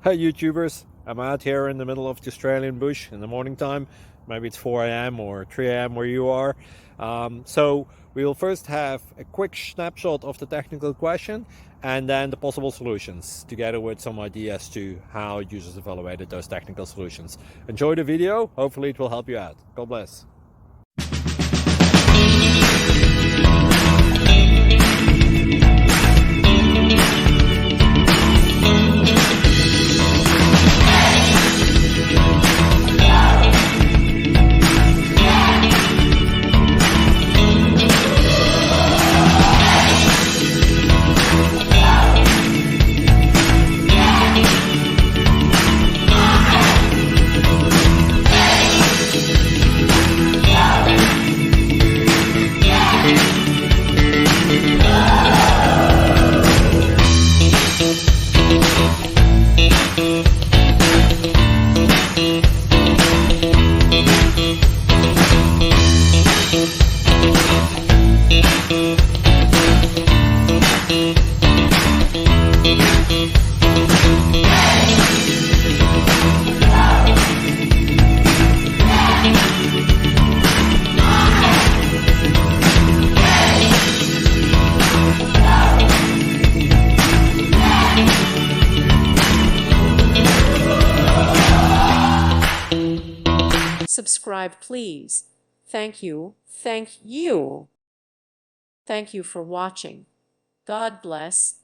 Hey YouTubers, I'm out here in the middle of the Australian bush in the morning time. Maybe it's 4 a.m. or 3 a.m. where you are. So we'll first have a quick snapshot of the technical question and then the possible solutions, together with some ideas to how users evaluated those technical solutions. Enjoy the video, hopefully it will help you out. God bless. Subscribe, please. Thank you. Thank you. Thank you for watching. God bless.